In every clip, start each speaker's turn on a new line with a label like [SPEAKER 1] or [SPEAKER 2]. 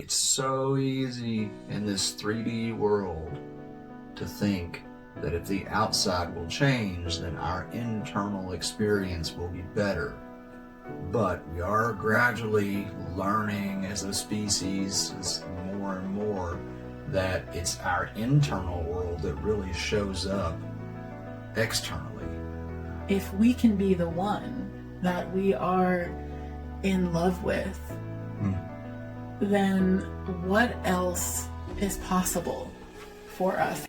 [SPEAKER 1] It's so easy in this 3D world to think that if the outside will change, then our internal experience will be better. But we are gradually learning as a species, as more and more, that it's our internal world that really shows up externally.
[SPEAKER 2] If we can be the one that we are in love with, then what else is possible for us?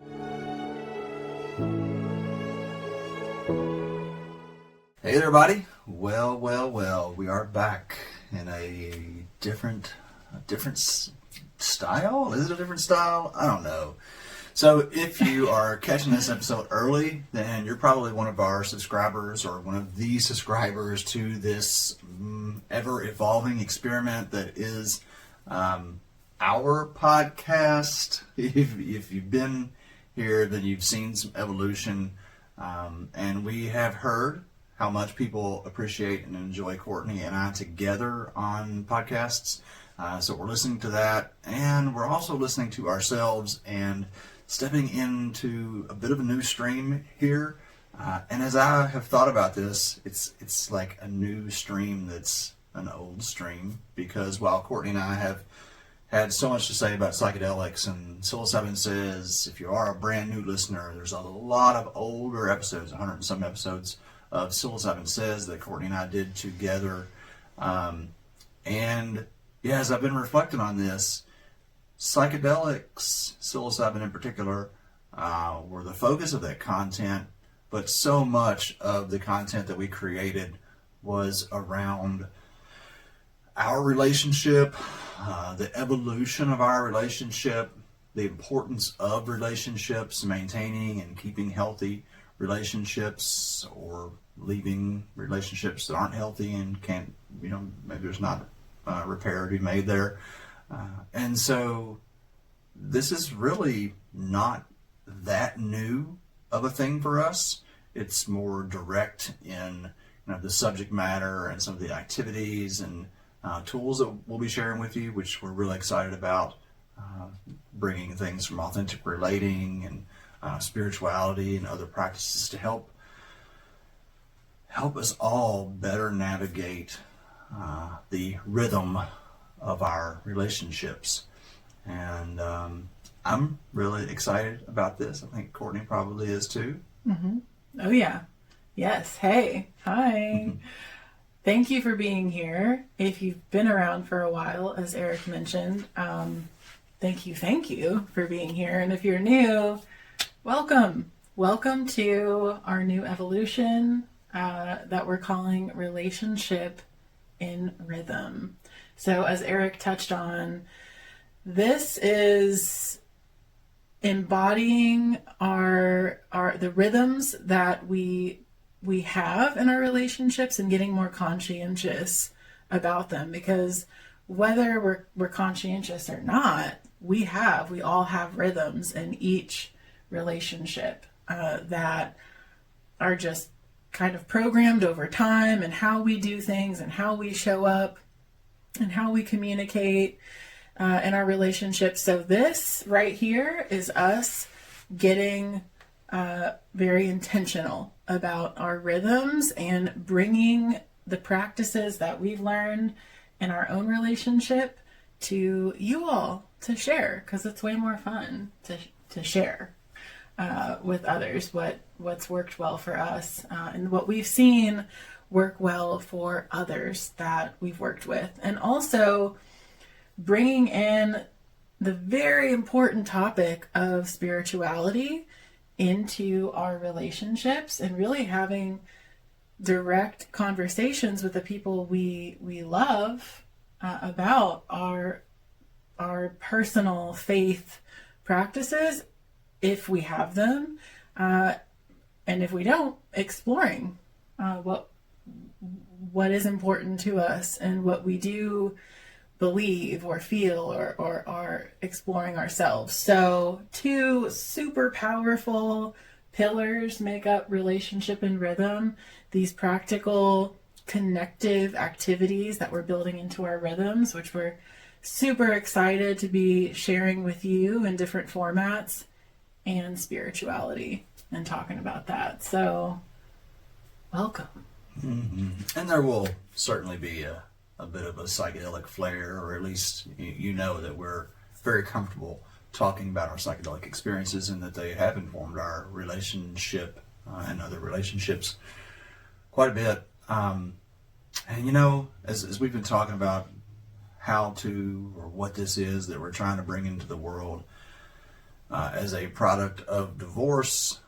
[SPEAKER 1] Hey there, everybody. Well, we are back in a different style. Is it a different style? I don't know. So if you are catching this episode early, then you're probably one of our subscribers or one of the subscribers to this ever-evolving experiment that is our podcast. If you've been here, then you've seen some evolution, and we have heard how much people appreciate and enjoy Courtney and I together on podcasts. So we're listening to that, and we're also listening to ourselves and stepping into a bit of a new stream here. And as I have thought about this, it's like a new stream that's an old stream, because while Courtney and I have had so much to say about psychedelics and psilocybin says, if you are a brand new listener, there's a lot of older episodes, 100 and some episodes of psilocybin says that Courtney and I did together. And yeah, as I've been reflecting on this, psychedelics, psilocybin in particular, were the focus of that content, but so much of the content that we created was around our relationship, the evolution of our relationship, the importance of relationships, maintaining and keeping healthy relationships, or leaving relationships that aren't healthy and can't, maybe there's not repair to be made there. And so this is really not that new of a thing for us. It's more direct in the subject matter and some of the activities and tools that we'll be sharing with you, which we're really excited about, bringing things from authentic relating and spirituality and other practices to help us all better navigate the rhythm of our relationships. And I'm really excited about this. I think Courtney probably is too.
[SPEAKER 2] Mm-hmm. Oh yeah. Yes. Hey. Hi. Mm-hmm. Thank you for being here. If you've been around for a while, as Eric mentioned, thank you for being here. And if you're new, welcome. Welcome to our new evolution that we're calling Relationship in Rhythm. So as Eric touched on, this is embodying the rhythms that we have in our relationships and getting more conscientious about them, because whether we're conscientious or not, we all have rhythms in each relationship that are just kind of programmed over time, and how we do things and how we show up and how we communicate in our relationships. So this right here is us getting very intentional about our rhythms and bringing the practices that we've learned in our own relationship to you all to share, because it's way more fun to share with others what's worked well for us and what we've seen work well for others that we've worked with. And also bringing in the very important topic of spirituality into our relationships, and really having direct conversations with the people we love about our personal faith practices, if we have them, and if we don't, exploring what is important to us and what we do believe or feel or are exploring ourselves. So 2 super powerful pillars make up Relationship and Rhythm, these practical connective activities that we're building into our rhythms, which we're super excited to be sharing with you in different formats and spirituality and talking about that. So, welcome.
[SPEAKER 1] And there will certainly be a bit of a psychedelic flair, or at least you know that we're very comfortable talking about our psychedelic experiences and that they have informed our relationship and other relationships quite a bit. And as we've been talking about how to, or what this is that we're trying to bring into the world as a product of divorce,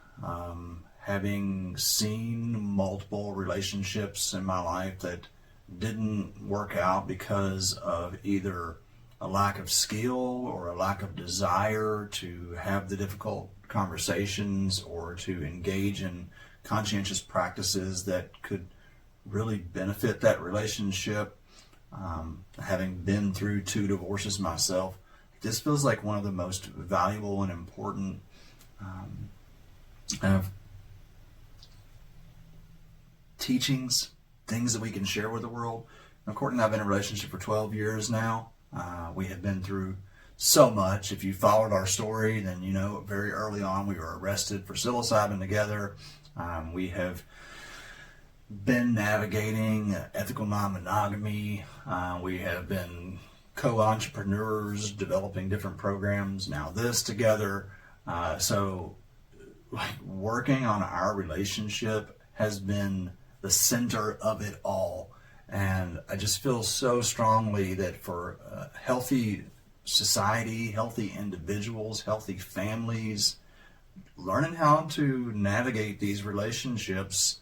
[SPEAKER 1] having seen multiple relationships in my life that didn't work out because of either a lack of skill or a lack of desire to have the difficult conversations or to engage in conscientious practices that could really benefit that relationship. Having been through 2 divorces myself, this feels like one of the most valuable and important kind of teachings, things that we can share with the world. Now, Courtney and I have been in a relationship for 12 years now. We have been through so much. If you followed our story, then you know very early on we were arrested for psilocybin together. We have been navigating ethical non-monogamy. We have been co-entrepreneurs, developing different programs, now this together. So working on our relationship has been the center of it all. And I just feel so strongly that for healthy society, healthy individuals, healthy families, learning how to navigate these relationships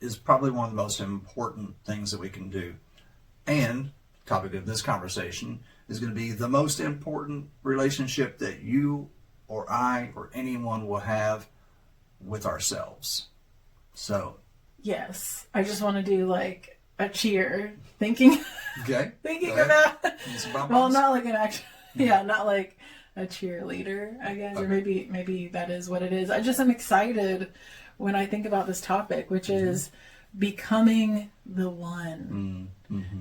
[SPEAKER 1] is probably one of the most important things that we can do. And the topic of this conversation is going to be the most important relationship that you or I or anyone will have with ourselves. So,
[SPEAKER 2] yes, I just want to do like a cheer, thinking about, well, not like an actual, not like a cheerleader, I guess, or maybe that is what it is. I just am excited when I think about this topic, which is becoming the one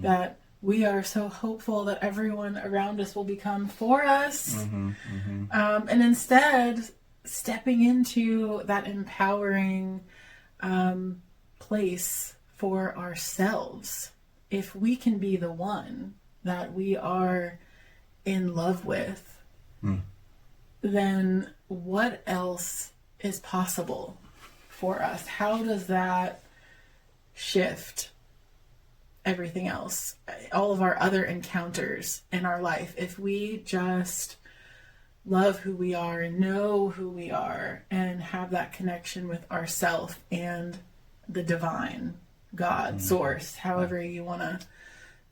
[SPEAKER 2] that we are so hopeful that everyone around us will become for us. And instead stepping into that empowering place for ourselves. If we can be the one that we are in love with, then what else is possible for us? How does that shift everything else, all of our other encounters in our life? If we just love who we are and know who we are and have that connection with ourself and the divine, God, source, however you want to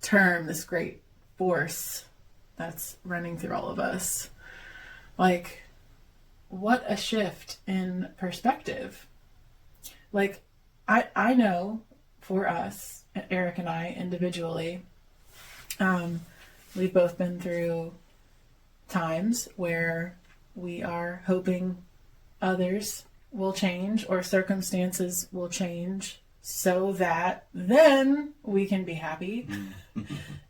[SPEAKER 2] term this great force that's running through all of us. Like, what a shift in perspective. Like, I know for us, Eric and I individually, we've both been through times where we are hoping others will change or circumstances will change so that then we can be happy,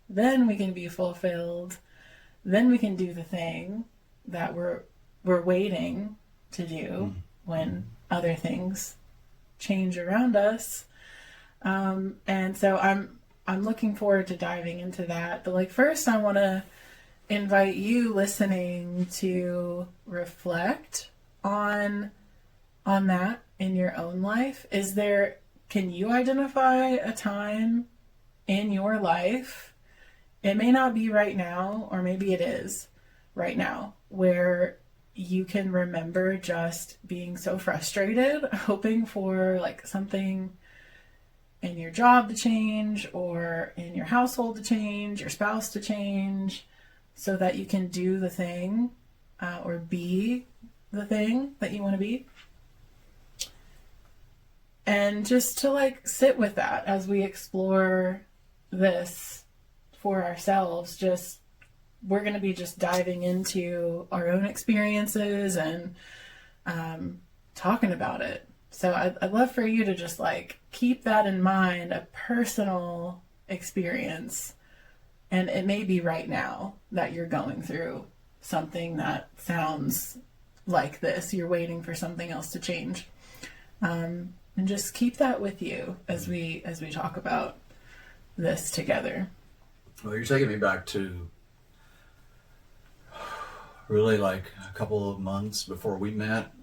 [SPEAKER 2] then we can be fulfilled, then we can do the thing that we're waiting to do when other things change around us. And so I'm looking forward to diving into that. But like, first I want to invite you listening to reflect on that in your own life. Can you identify a time in your life? It may not be right now, or maybe it is right now, where you can remember just being so frustrated, hoping for like something in your job to change or in your household to change, your spouse to change, so that you can do the thing or be the thing that you want to be. And just to like sit with that as we explore this for ourselves. We're going to be just diving into our own experiences and talking about it. So I'd love for you to just like keep that in mind, a personal experience And it may be right now that you're going through something that sounds like this. You're waiting for something else to change. And just keep that with you as we talk about this together.
[SPEAKER 1] Well, you're taking me back to really like a couple of months before we met.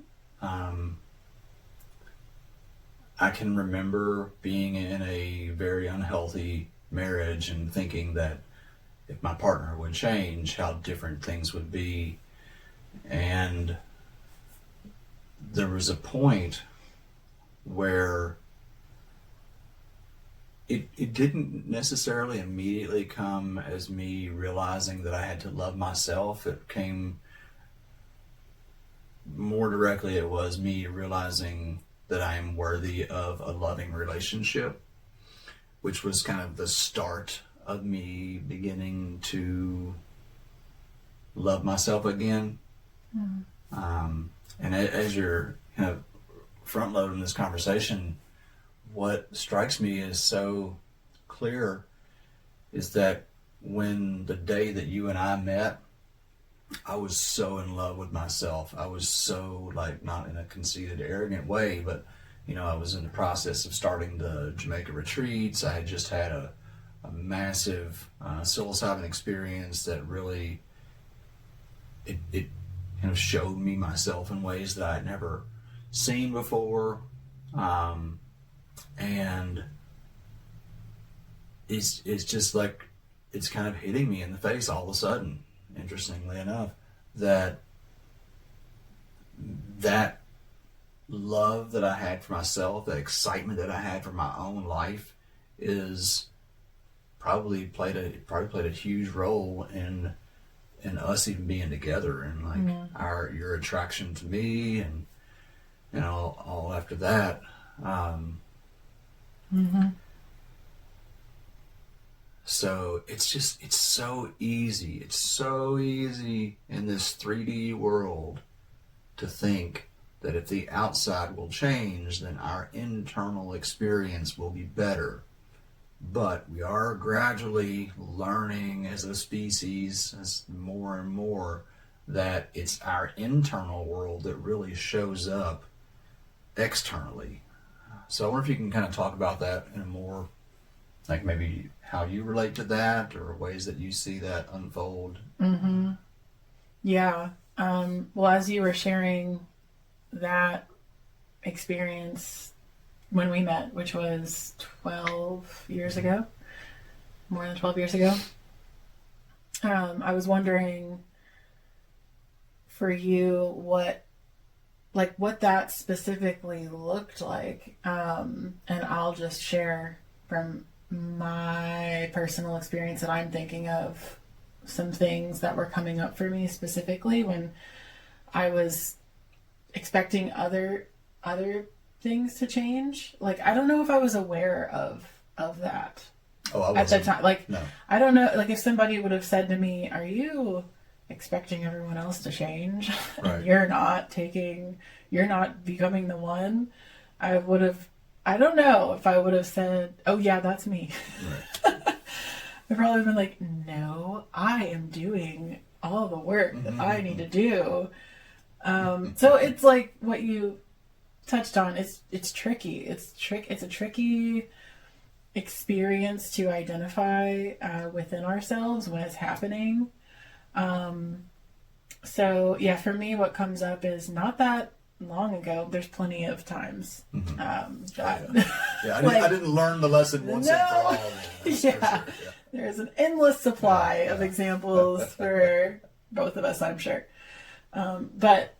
[SPEAKER 1] I can remember being in a very unhealthy marriage and thinking that if my partner would change, how different things would be. And there was a point where it didn't necessarily immediately come as me realizing that I had to love myself. It came more directly, it was me realizing that I am worthy of a loving relationship, which was kind of the start of me beginning to love myself again. And as you're kind of front loading this conversation, what strikes me as so clear is that when the day that you and I met, I was so in love with myself. I was so, like, not in a conceited, arrogant way, but, you know, I was in the process of starting the Jamaica retreats. I had just had a massive psilocybin experience that really, it kind of showed me myself in ways that I'd never seen before. And it's just like, it's kind of hitting me in the face all of a sudden, interestingly enough, that love that I had for myself, that excitement that I had for my own life, is probably played a huge role in us even being together, and like your attraction to me, and you know, all after that. So it's so easy. It's so easy in this 3D world to think that if the outside will change, then our internal experience will be better. But we are gradually learning as a species, as more and more, that it's our internal world that really shows up externally. So I wonder if you can kind of talk about that in a more, like, maybe how you relate to that, or ways that you see that unfold.
[SPEAKER 2] Yeah. Well, as you were sharing that experience when we met, which was 12 years ago, more than 12 years ago, I was wondering for you what that specifically looked like. And I'll just share from my personal experience that I'm thinking of some things that were coming up for me specifically when I was expecting other things to change. Like, I don't know if I was aware of that at the time. Like, no. I don't know. Like, if somebody would have said to me, "Are you expecting everyone else to change? Right. And you're not becoming the one," I would have. I don't know if I would have said, "Oh yeah, that's me." Right. I'd probably been like, "No, I am doing all the work that I need to do." So it's like what you touched on. It's tricky. It's a tricky experience to identify within ourselves when it's happening. So yeah, for me, what comes up is not that long ago. There's plenty of times.
[SPEAKER 1] I didn't learn the lesson once and for all.
[SPEAKER 2] Yeah. There's an endless supply of examples for both of us, I'm sure. But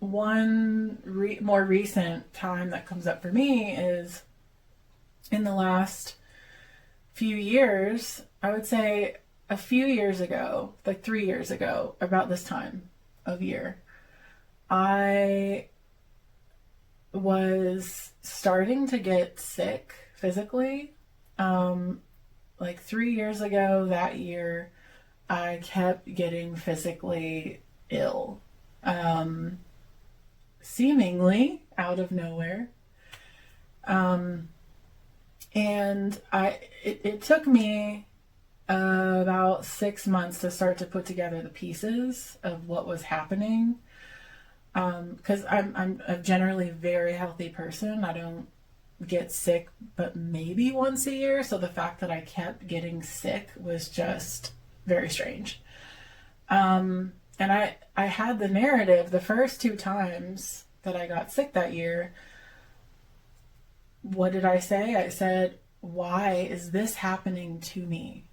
[SPEAKER 2] one more recent time that comes up for me is in the last few years. I would say a few years ago, like 3 years ago, about this time of year, I was starting to get sick physically. Like 3 years ago that year, I kept getting physically ill, seemingly out of nowhere. And it took me about 6 months to start to put together the pieces of what was happening. Because I'm a generally very healthy person. I don't get sick but maybe once a year. So the fact that I kept getting sick was just very strange. And I had the narrative the first 2 times that I got sick that year. What did I say? I said, why is this happening to me?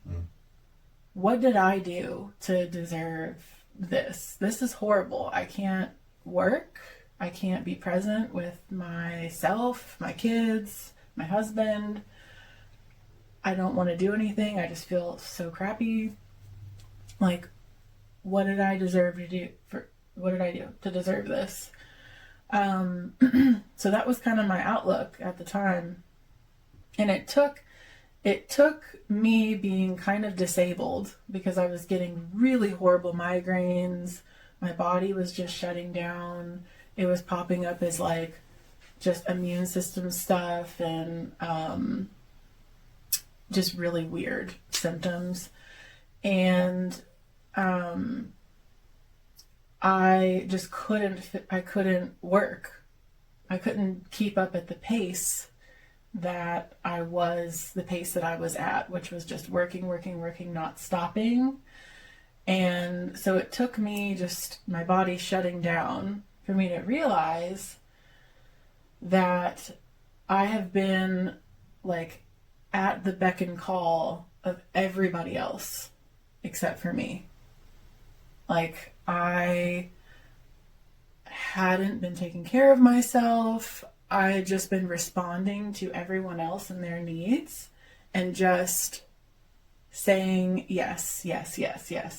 [SPEAKER 2] What did I do to deserve this? This is horrible. I can't work. I can't be present with myself, my kids, my husband. I don't want to do anything. I just feel so crappy. Like, what did I deserve to do? What did I do to deserve this? So that was kind of my outlook at the time. And it took me being kind of disabled because I was getting really horrible migraines. My body was just shutting down. It was popping up as like just immune system stuff and just really weird symptoms. And I just couldn't work. I couldn't keep up at the pace that I was at, which was just working, not stopping. And so it took me just my body shutting down for me to realize that I have been like at the beck and call of everybody else except for me. Like, I hadn't been taking care of myself. I had just been responding to everyone else and their needs and just saying, yes,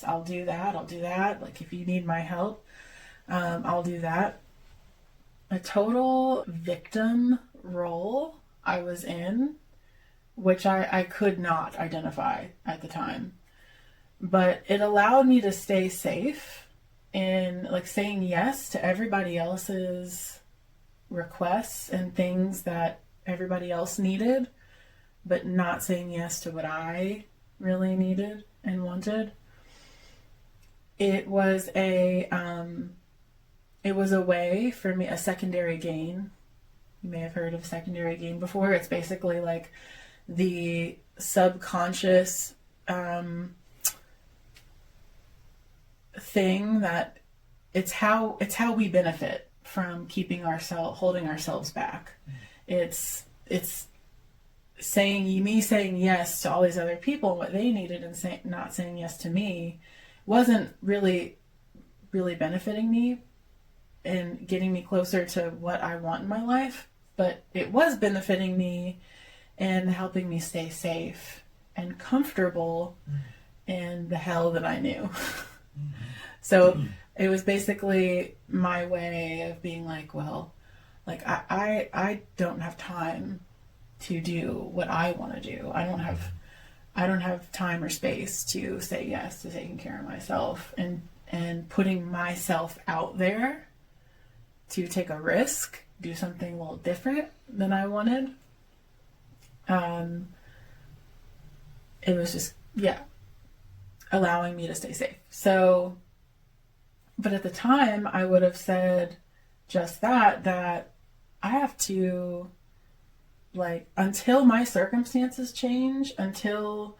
[SPEAKER 2] I'll do that. Like, if you need my help, I'll do that. A total victim role I was in, which I could not identify at the time. But it allowed me to stay safe in like saying yes to everybody else's requests and things that everybody else needed, but not saying yes to what I really needed and wanted. It was a way for me, a secondary gain. You may have heard of secondary gain before. It's basically like the subconscious thing that it's how we benefit from holding ourselves back. It's saying yes to all these other people and what they needed and not saying yes to me wasn't really benefiting me and getting me closer to what I want in my life, but it was benefiting me and helping me stay safe and comfortable in the hell that I knew. So it was basically my way of being like, well, like I don't have time to do what I want to do. I don't have time or space to say yes to taking care of myself and putting myself out there to take a risk, do something a little different than I wanted. It was just, allowing me to stay safe. So, but at the time I would have said just that I have to, like, until my circumstances change, until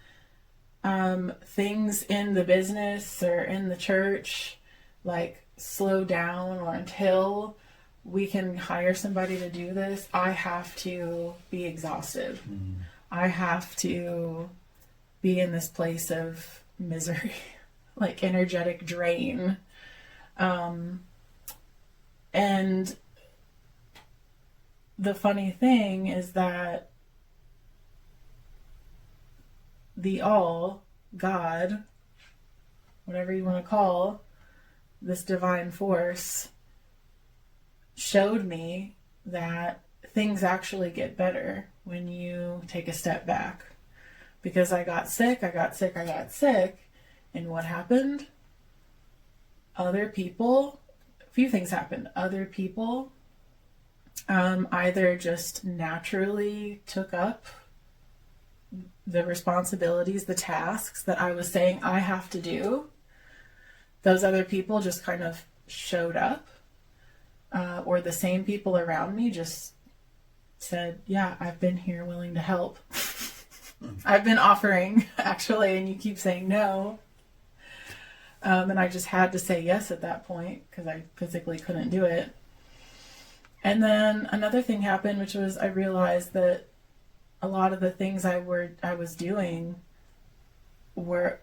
[SPEAKER 2] things in the business or in the church like slow down, or until we can hire somebody to do this, I have to be exhausted. I have to be in this place of misery, like energetic drain. And the funny thing is that the all, God, whatever you want to call this divine force, showed me that things actually get better when you take a step back. Because I got sick, and what happened? A few things happened. Other people either just naturally took up the responsibilities, the tasks that I was saying I have to do, those other people just kind of showed up, or the same people around me just said, yeah, I've been here willing to help. I've been offering, actually, and you keep saying no. And I just had to say yes at that point because I physically couldn't do it. And then another thing happened, which was I realized that a lot of the things I was doing were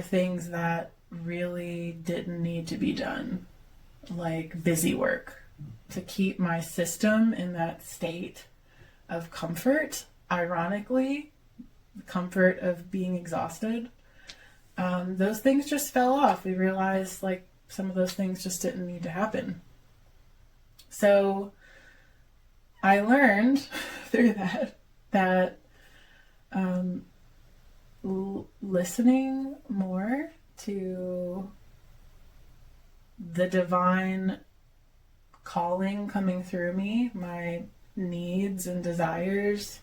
[SPEAKER 2] things that really didn't need to be done, like busy work, to keep my system in that state of comfort. Ironically, the comfort of being exhausted. Those things just fell off. We realized like some of those things just didn't need to happen. So I learned through that listening more to the divine calling coming through me, my needs and desires,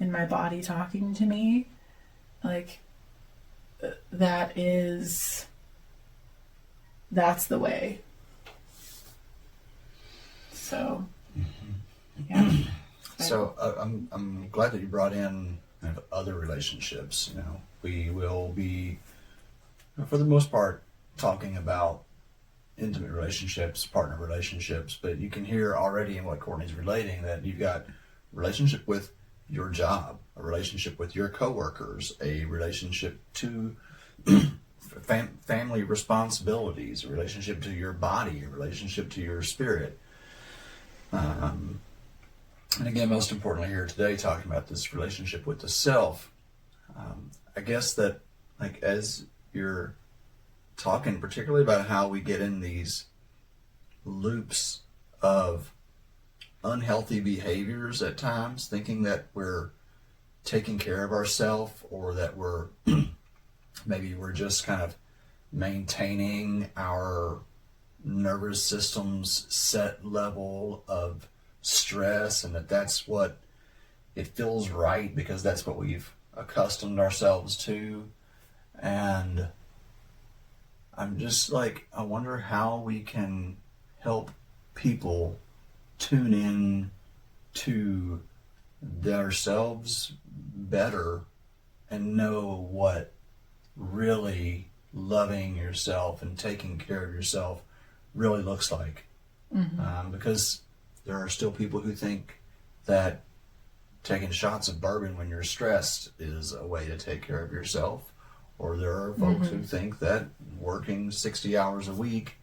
[SPEAKER 2] and my body talking to me, like that's the way. So, yeah.
[SPEAKER 1] So I'm glad that you brought in kind of other relationships. You know, we will be, for the most part, talking about intimate relationships, partner relationships, but you can hear already in what Courtney's relating that you've got a relationship with your job, a relationship with your coworkers, a relationship to family responsibilities, a relationship to your body, a relationship to your spirit. And again, most importantly here today, talking about this relationship with the self. I guess that, like, as you're talking particularly about how we get in these loops of unhealthy behaviors at times, thinking that we're taking care of ourselves, or that maybe we're just kind of maintaining our nervous system's set level of stress, and that's what it feels right because that's what we've accustomed ourselves to. And I'm just like, I wonder how we can help people tune in to themselves better and know what really loving yourself and taking care of yourself really looks like. Because there are still people who think that taking shots of bourbon when you're stressed is a way to take care of yourself. Or there are folks who think that working 60 hours a week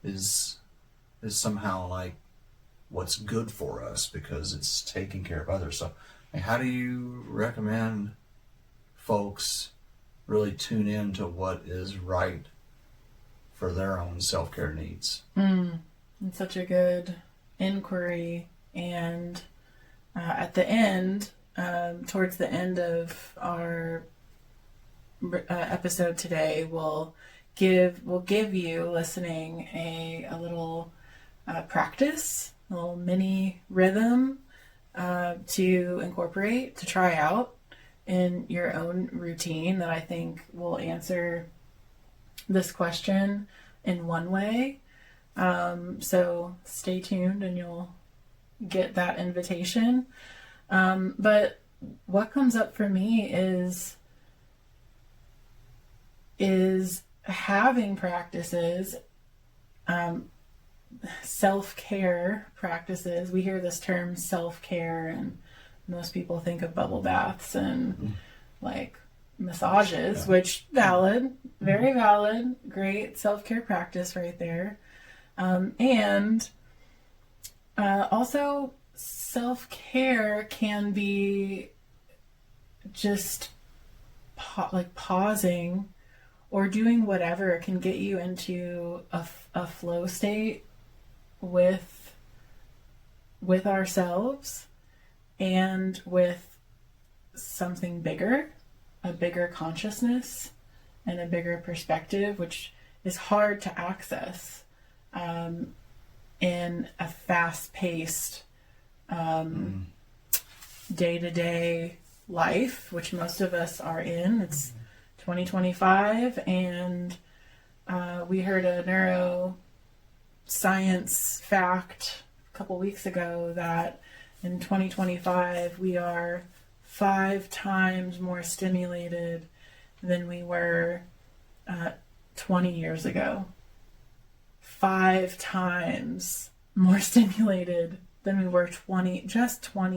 [SPEAKER 1] is somehow like what's good for us because it's taking care of others. So, how do you recommend folks really tune in to what is right for their own self-care needs?
[SPEAKER 2] It's such a good inquiry. And at the end, towards the end of our episode today, we'll give you listening a little practice, a little mini rhythm to incorporate, to try out in your own routine that I think will answer this question in one way. So stay tuned and you'll get that invitation. But what comes up for me is having practices, self-care practices. We hear this term self-care, and most people think of bubble baths and like massages, which valid, very valid, great self-care practice right there. And also self-care can be just pausing or doing whatever can get you into a flow state with ourselves and with something bigger, a bigger consciousness and a bigger perspective, which is hard to access in a fast-paced, day-to-day life, which most of us are in. It's 2025, and we heard a neuroscience fact a couple weeks ago that in 2025 we are 5 times more stimulated than we were 20 years ago. 5 times more stimulated than we were 20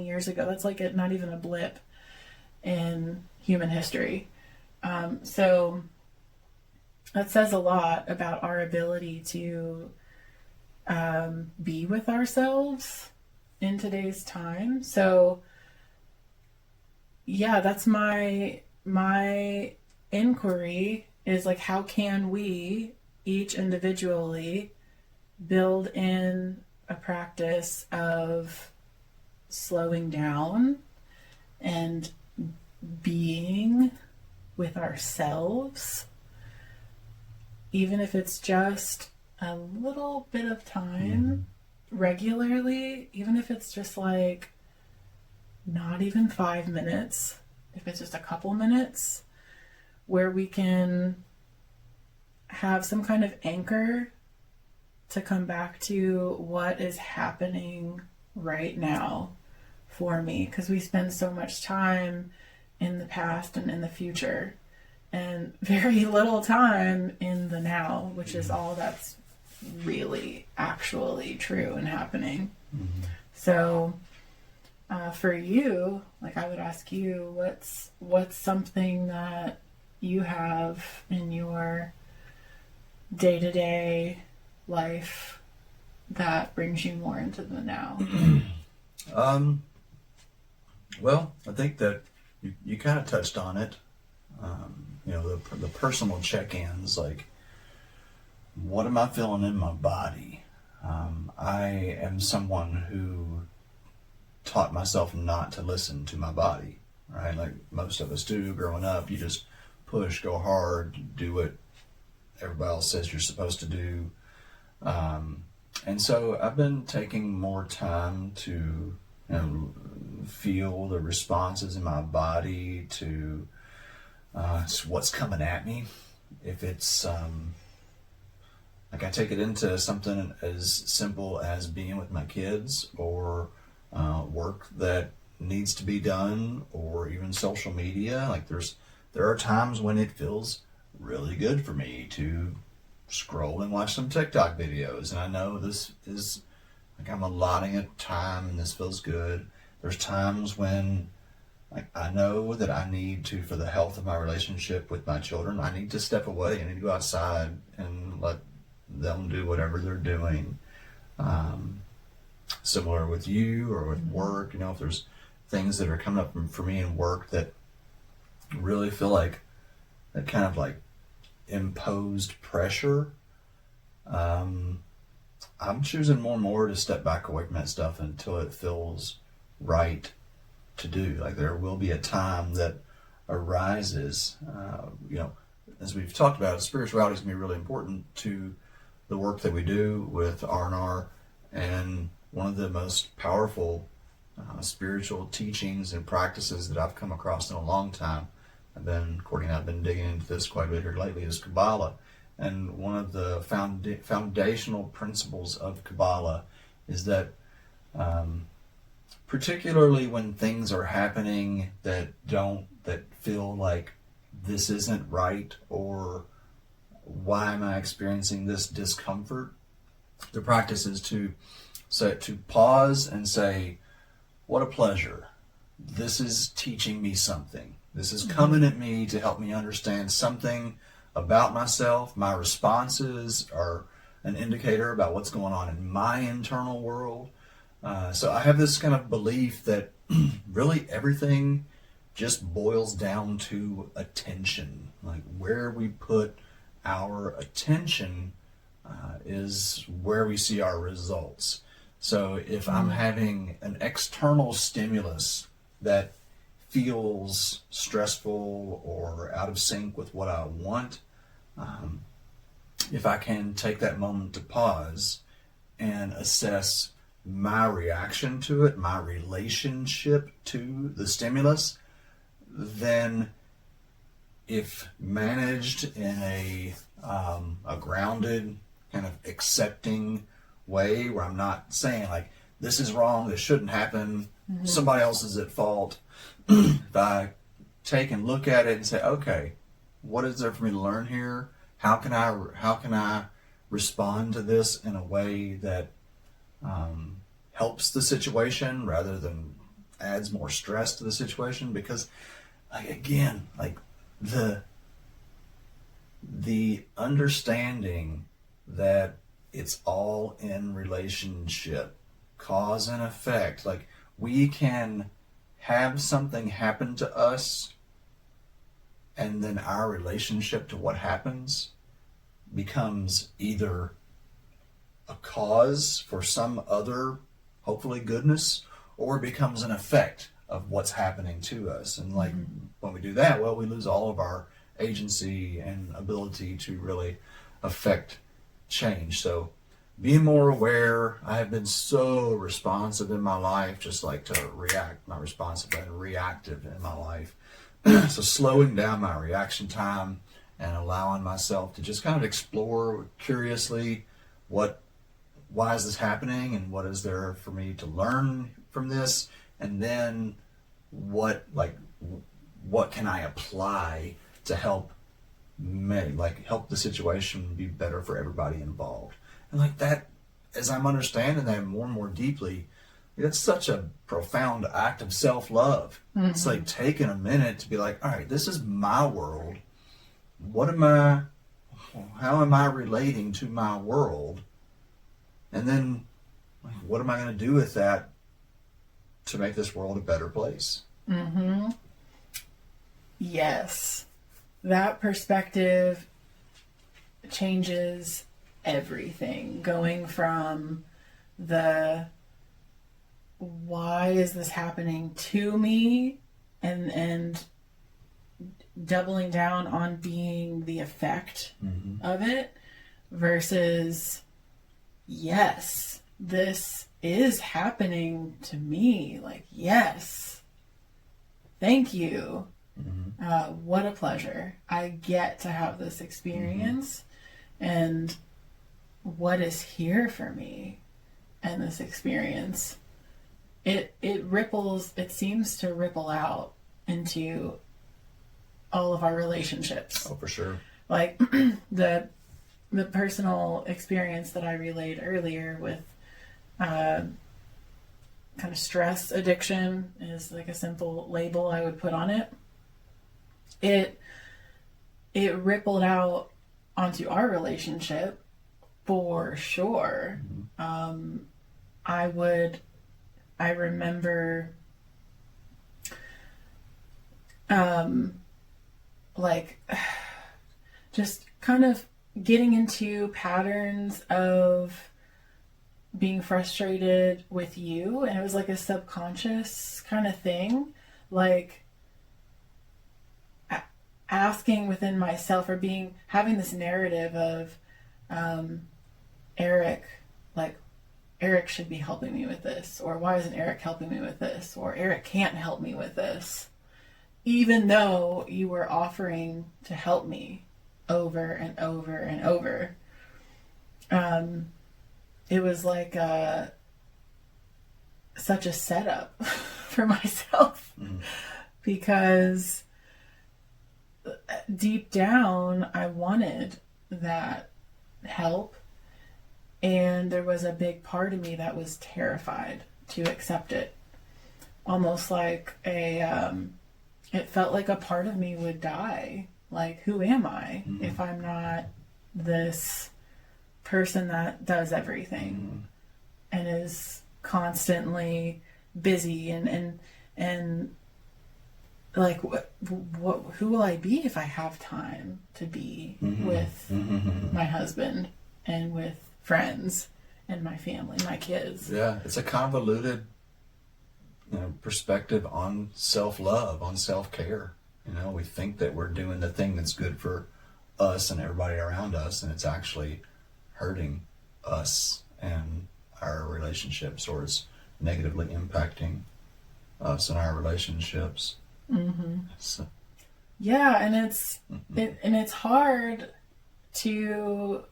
[SPEAKER 2] years ago. That's like not even a blip in human history. So that says a lot about our ability to be with ourselves in today's time. So yeah, that's my inquiry is like, how can we each individually build in a practice of slowing down and being with ourselves, even if it's just a little bit of time regularly, even if it's just like not even 5 minutes, if it's just a couple minutes, where we can have some kind of anchor to come back to what is happening right now for me, because we spend so much time in the past and in the future and very little time in the now, which is all that's really actually true and happening. So for you, like, I would ask you, what's something that you have in your day-to-day life that brings you more into the now?
[SPEAKER 1] Well, I think that you kind of touched on it. The personal check-ins, like, what am I feeling in my body? I am someone who taught myself not to listen to my body, right? Like most of us do growing up. You just push, go hard, do what everybody else says you're supposed to do. And so I've been taking more time to feel the responses in my body to what's coming at me. If it's like, I take it into something as simple as being with my kids, or work that needs to be done, or even social media. Like, there are times when it feels really good for me to scroll and watch some TikTok videos, and I know this is like, I'm allotting it time and this feels good. There's times when, like, I know that I need to, for the health of my relationship with my children, I need to step away. I need to go outside and let them do whatever they're doing. Similar with you or with work, if there's things that are coming up for me in work that really feel like that kind of like imposed pressure, I'm choosing more and more to step back away from that stuff until it feels right to do. Like, there will be a time that arises, as we've talked about, spirituality is going to be really important to the work that we do with R&R, and one of the most powerful spiritual teachings and practices that I've come across in a long time, Courtney and I have been digging into this quite a bit here lately, is Kabbalah. And one of the foundational principles of Kabbalah is that particularly when things are happening that feel like this isn't right, or why am I experiencing this discomfort, the practice is to pause and say, what a pleasure. This is teaching me something. This is coming at me to help me understand something about myself. My responses are an indicator about what's going on in my internal world. So I have this kind of belief that really everything just boils down to attention. Like, where we put our attention is where we see our results. So if I'm having an external stimulus that feels stressful or out of sync with what I want, if I can take that moment to pause and assess my reaction to it, my relationship to the stimulus, then if managed in a grounded, kind of accepting way, where I'm not saying like, this is wrong, this shouldn't happen, somebody else is at fault. If I take and look at it and say, okay, what is there for me to learn here? How can I respond to this in a way that helps the situation rather than adds more stress to the situation? Because, like, again, like the understanding that it's all in relationship, cause and effect. Like, we can have something happen to us, and then our relationship to what happens becomes either a cause for some other, hopefully, goodness, or becomes an effect of what's happening to us. And like, when we do that, well, we lose all of our agency and ability to really affect change. So being more aware. I have been so responsive in my life, just like to react, not responsive, but reactive in my life. So slowing down my reaction time and allowing myself to just kind of explore curiously why is this happening, and what is there for me to learn from this, and then what can I apply to help the situation be better for everybody involved. And like that, as I'm understanding that more and more deeply, it's such a profound act of self-love. It's like taking a minute to be like, all right, this is my world. How am I relating to my world? And then what am I going to do with that to make this world a better place?
[SPEAKER 2] Yes. That perspective changes everything. Going from the why is this happening to me, and doubling down on being the effect of it, versus yes, this is happening to me. Like, yes, thank you. What a pleasure. I get to have this experience, and what is here for me in this experience. It ripples, it seems to ripple out into all of our relationships.
[SPEAKER 1] Oh, for sure.
[SPEAKER 2] Like the personal experience that I relayed earlier with kind of stress addiction is like a simple label I would put on it. It rippled out onto our relationship for sure. I remember like just kind of getting into patterns of being frustrated with you, and it was like a subconscious kind of thing, like asking within myself, or having this narrative of Eric should be helping me with this, or why isn't Eric helping me with this, or Eric can't help me with this, even though you were offering to help me over and over and over. It was like such a setup for myself, because deep down I wanted that help, and there was a big part of me that was terrified to accept it. Almost like it felt like a part of me would die. Like, who am I if I'm not this person that does everything and is constantly busy and like what who will I be if I have time to be with my husband and with friends and my family, my kids?
[SPEAKER 1] Yeah, it's a convoluted perspective on self-love, on self-care. We think that we're doing the thing that's good for us and everybody around us, and it's actually hurting us and our relationships, or it's negatively impacting us and our relationships. So,
[SPEAKER 2] Yeah, and it's hard to.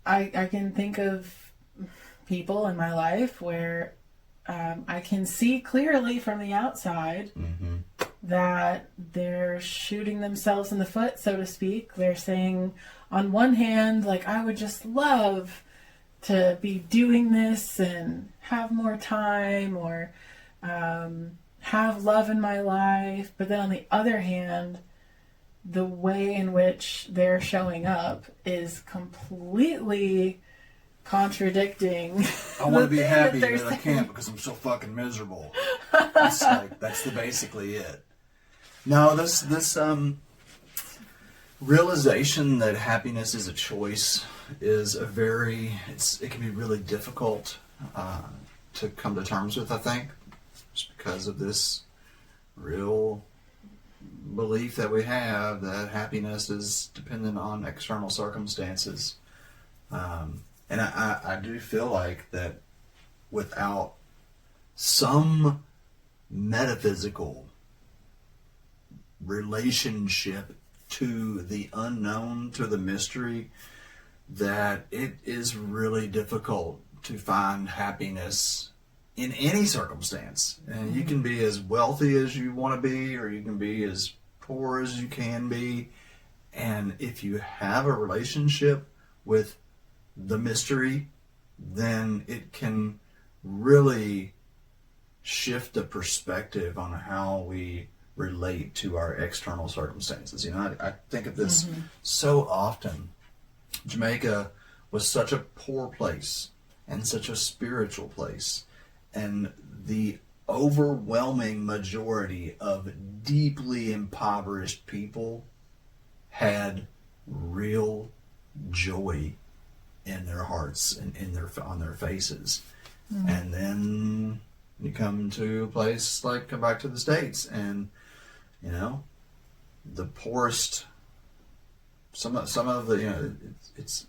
[SPEAKER 2] I can think of people in my life where I can see clearly from the outside that they're shooting themselves in the foot, so to speak. They're saying, on one hand, like, I would just love to be doing this and have more time, or have love in my life. But then on the other hand, the way in which they're showing up is completely contradicting.
[SPEAKER 1] I want to be happy,
[SPEAKER 2] that
[SPEAKER 1] but I can't because I'm so fucking miserable. That's basically it. No, this realization that happiness is a choice is it can be really difficult to come to terms with, I think, just because of this real belief that we have that happiness is dependent on external circumstances. And I do feel like that without some metaphysical relationship to the unknown, to the mystery, that it is really difficult to find happiness in any circumstance. And you can be as wealthy as you want to be, or you can be as poor as you can be. And if you have a relationship with the mystery, then it can really shift the perspective on how we relate to our external circumstances. You know, I think of this so often. Jamaica was such a poor place and such a spiritual place, and the overwhelming majority of deeply impoverished people had real joy in their hearts and on their faces. And then you come to a place like, come back to the States, and you know, the poorest, some of the, you know, it's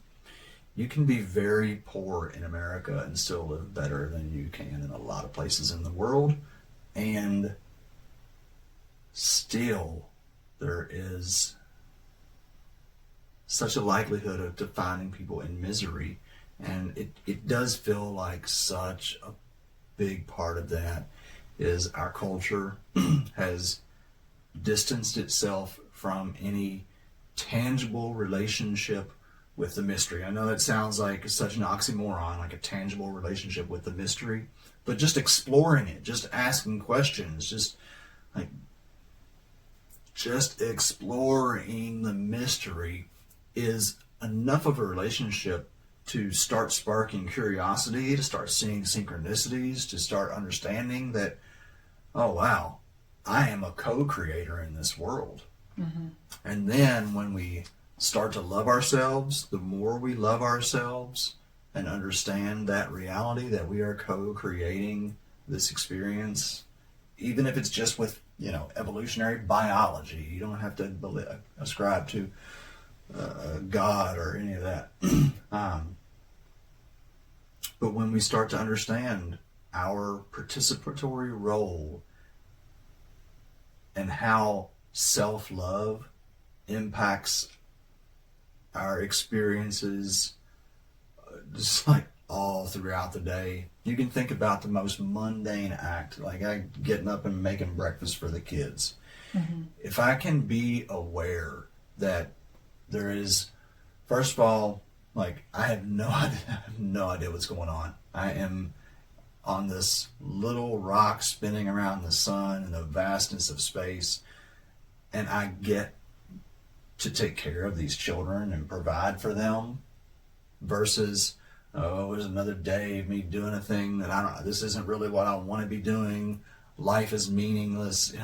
[SPEAKER 1] you can be very poor in America and still live better than you can in a lot of places in the world, and still there is such a likelihood of defining people in misery. And it does feel like such a big part of that is our culture has distanced itself from any tangible relationship with the mystery. I know that sounds like such an oxymoron, like a tangible relationship with the mystery, but just exploring it, just asking questions, just exploring the mystery is enough of a relationship to start sparking curiosity, to start seeing synchronicities, to start understanding that, oh wow, I am a co-creator in this world. And then when we start to love ourselves, the more we love ourselves and understand that reality that we are co-creating this experience, even if it's just with, you know, evolutionary biology. You don't have to ascribe to God or any of that. But when we start to understand our participatory role and how self-love impacts our experiences just like all throughout the day. You can think about the most mundane act, like getting up and making breakfast for the kids. If I can be aware that there is, first of all, like I have no idea what's going on. I am on this little rock spinning around the sun in the vastness of space, and I get to take care of these children and provide for them, versus, oh, there's another day of me doing a thing that this isn't really what I want to be doing. Life is meaningless.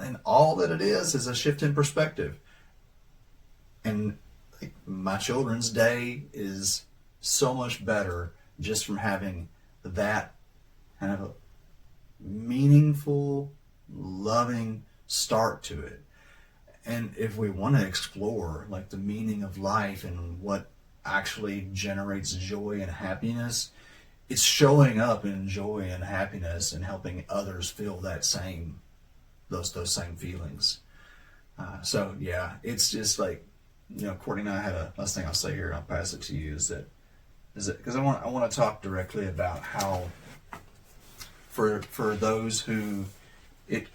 [SPEAKER 1] And all that it is a shift in perspective. And like, my children's day is so much better just from having that kind of a meaningful, loving start to it. And if we want to explore like the meaning of life and what actually generates joy and happiness, it's showing up in joy and happiness and helping others feel that same, those same feelings. So yeah, it's just like, Courtney and I had a last thing I'll say here, and I'll pass it to you, is that because I want to talk directly about how for those who it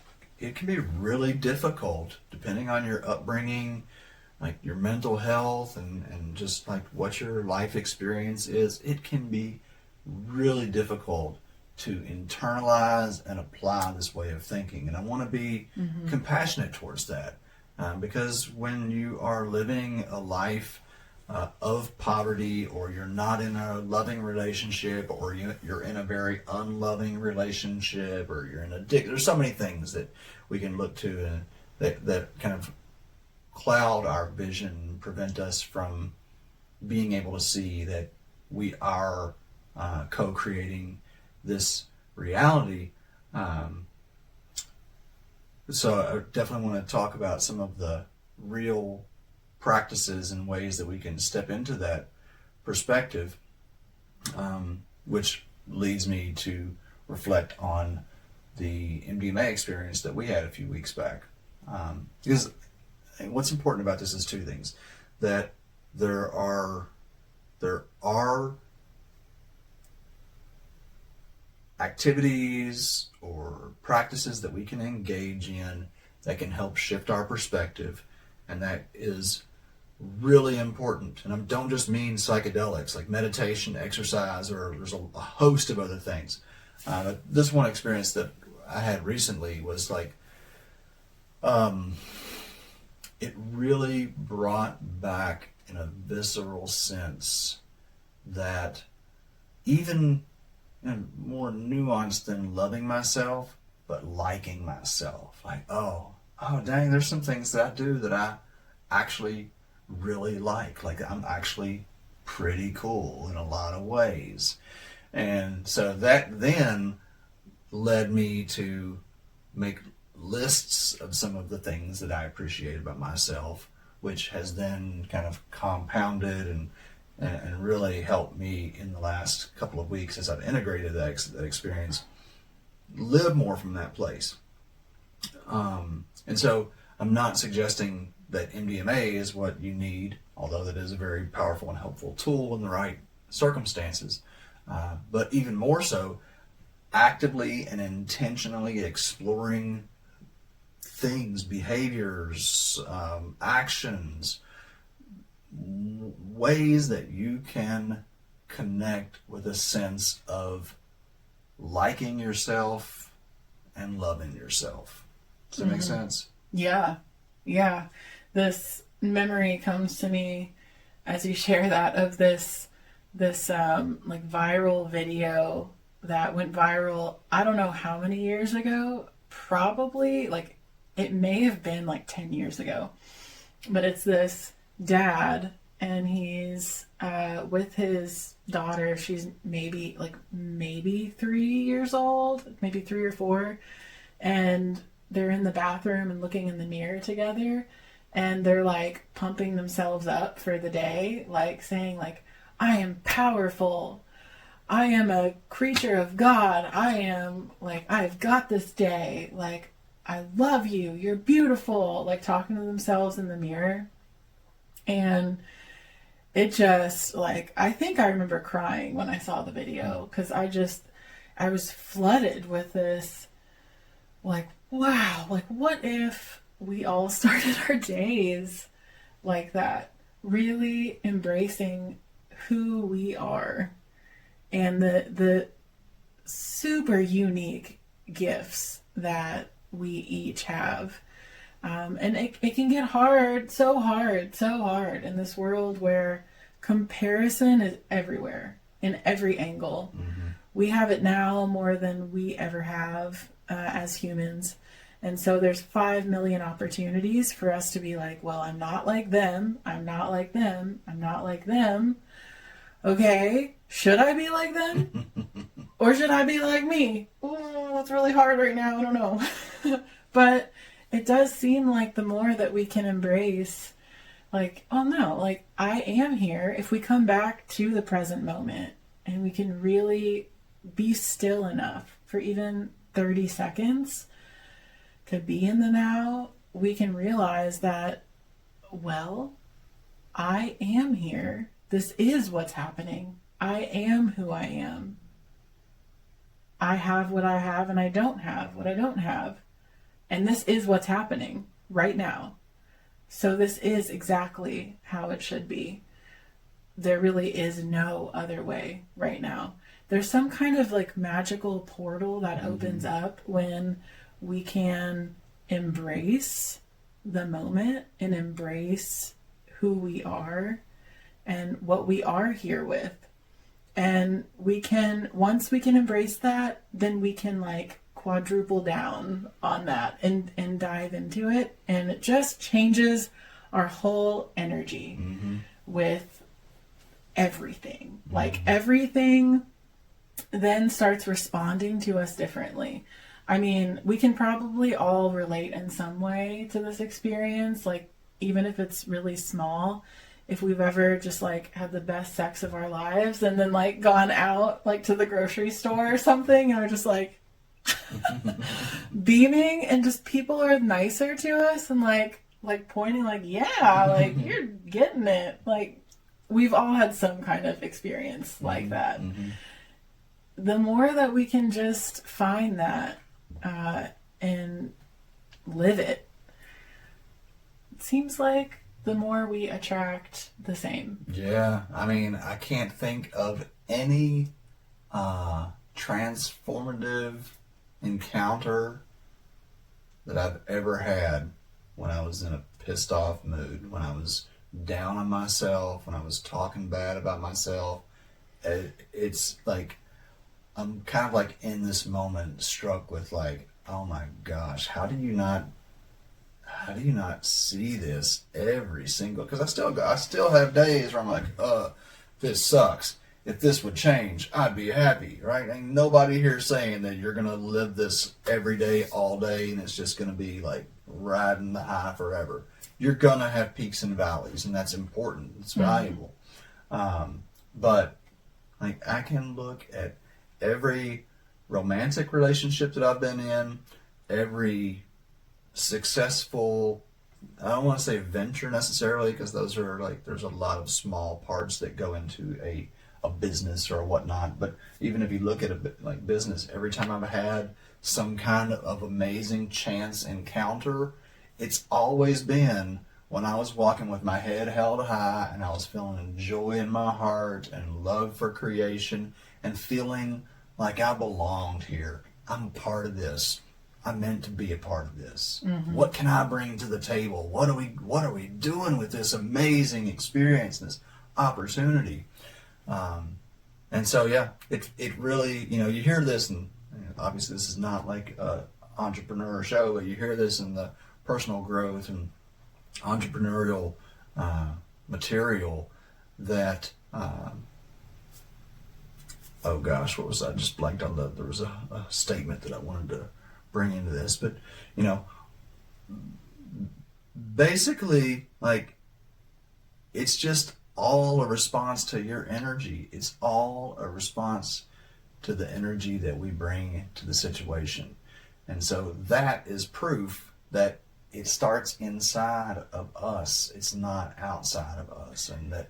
[SPEAKER 1] can be really difficult depending on your upbringing, like your mental health and just like what your life experience is. It can be really difficult to internalize and apply this way of thinking. And I want to be compassionate towards that, because when you are living a life of poverty, or you're not in a loving relationship, or you're in a very unloving relationship, or you're in addiction, there's so many things that we can look to and that kind of cloud our vision, prevent us from being able to see that we are co-creating this reality. So I definitely want to talk about some of the real practices and ways that we can step into that perspective, which leads me to reflect on the MDMA experience that we had a few weeks back. Because what's important about this is two things: that there are activities or practices that we can engage in that can help shift our perspective, and that is really important. And I don't just mean psychedelics like meditation, exercise, or there's a host of other things. But this one experience that I had recently was like, it really brought back in a visceral sense that even more nuanced than loving myself, but liking myself. Like, oh dang, there's some things that I do that I actually really like. Like, I'm actually pretty cool in a lot of ways. And so that then led me to make lists of some of the things that I appreciate about myself, which has then kind of compounded and really helped me in the last couple of weeks, as I've integrated that experience, live more from that place. And so I'm not suggesting that MDMA is what you need, although that is a very powerful and helpful tool in the right circumstances. But even more so, actively and intentionally exploring things, behaviors, actions, ways that you can connect with a sense of liking yourself and loving yourself. Does that make sense?
[SPEAKER 2] Yeah. This memory comes to me as you share that, of this like viral video that went viral, I don't know how many years ago, probably like it may have been like 10 years ago, but it's this dad and he's with his daughter. She's maybe 3 years old, maybe 3 or 4, and they're in the bathroom and looking in the mirror together, and they're like pumping themselves up for the day, like saying like, I am powerful, I am a creature of God, I am like, I've got this day, like, I love you, you're beautiful, like talking to themselves in the mirror. And it just, like, I think I remember crying when I saw the video, because I was flooded with this, like, wow, like, what if we all started our days like that, really embracing who we are and the super unique gifts that we each have. And it can get so hard in this world where comparison is everywhere, in every angle. Mm-hmm. We have it now more than we ever have as humans. And so there's 5 million opportunities for us to be like, well, I'm not like them, I'm not like them, I'm not like them. Okay, should I be like them? Or should I be like me? Oh, that's really hard right now, I don't know. But it does seem like the more that we can embrace, like, oh no, like, I am here. If we come back to the present moment, and we can really be still enough for even 30 seconds to be in the now, we can realize that, well, I am here. This is what's happening. I am who I am. I have what I have, and I don't have what I don't have. And this is what's happening right now. So this is exactly how it should be. There really is no other way right now. There's some kind of like magical portal that opens up when we can embrace the moment and embrace who we are and what we are here with. And we can, once we can embrace that, then we can like quadruple down on that and dive into it. And it just changes our whole energy with everything. Like everything then starts responding to us differently. I mean, we can probably all relate in some way to this experience, like even if it's really small. If we've ever just like had the best sex of our lives and then like gone out like to the grocery store or something and are just like beaming, and just people are nicer to us and like pointing like, yeah, like you're getting it. Like we've all had some kind of experience like that. The more that we can just find that and live it, it seems like the more we attract the same.
[SPEAKER 1] Yeah, I mean, I can't think of any transformative encounter that I've ever had when I was in a pissed off mood, when I was down on myself, when I was talking bad about myself. It's like I'm kind of like in this moment struck with like, oh my gosh, how do you not see this every single, because I still have days where I'm like, this sucks. If this would change, I'd be happy, right? Ain't nobody here saying that you're gonna live this every day, all day, and it's just gonna be like riding the high forever. You're gonna have peaks and valleys, and that's important. It's valuable. But like I can look at every romantic relationship that I've been in, every successful, I don't want to say venture necessarily, because those are like, there's a lot of small parts that go into a business or whatnot. But even if you look at a like business, every time I've had some kind of amazing chance encounter, it's always been when I was walking with my head held high and I was feeling joy in my heart and love for creation and feeling like I belonged here. I'm a part of this. I'm meant to be a part of this. What can I bring to the table? What are we doing with this amazing experience, this opportunity? And so yeah, it really, you hear this, and obviously this is not like a entrepreneur show, but you hear this in the personal growth and entrepreneurial material that oh gosh, what was I just blanked on there was a statement that I wanted to bring into this, but basically, like, it's just all a response to your energy. It's all a response to the energy that we bring to the situation. And so that is proof that it starts inside of us. It's not outside of us. And that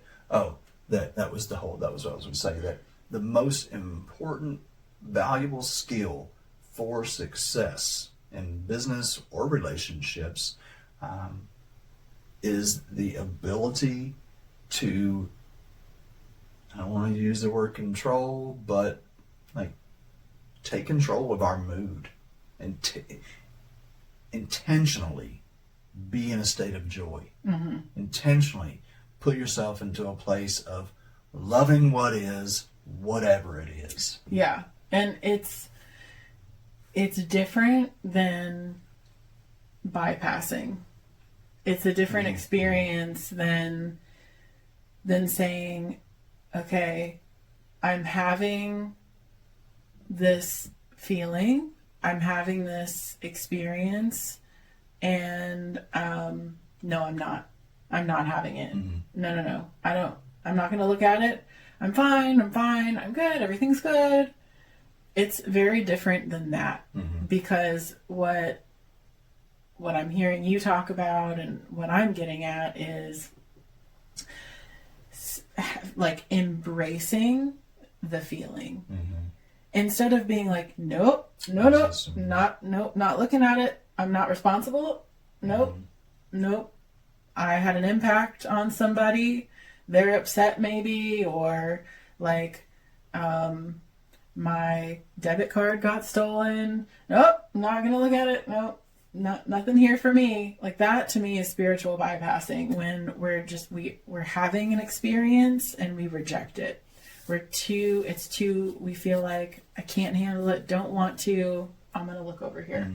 [SPEAKER 1] that was what I was going to say, that the most important, valuable skill for success in business or relationships is the ability to, I don't want to use the word control, but like take control of our mood and intentionally be in a state of joy. Intentionally put yourself into a place of loving what is, whatever it is.
[SPEAKER 2] Yeah. And it's different than bypassing. It's a different experience than saying, okay, I'm having this feeling, I'm having this experience, and no, I'm not having it. No. I'm not going to look at it. I'm fine, I'm good, everything's good. It's very different than that, because what I'm hearing you talk about and what I'm getting at is like embracing the feeling instead of being like, nope, not looking at it. I'm not responsible. Nope. I had an impact on somebody. They're upset maybe, or like, my debit card got stolen. Nope, not gonna look at it. Nope, nothing here for me. Like, that to me is spiritual bypassing, when we're having an experience and we reject it. We feel like, I can't handle it, don't want to, I'm gonna look over here.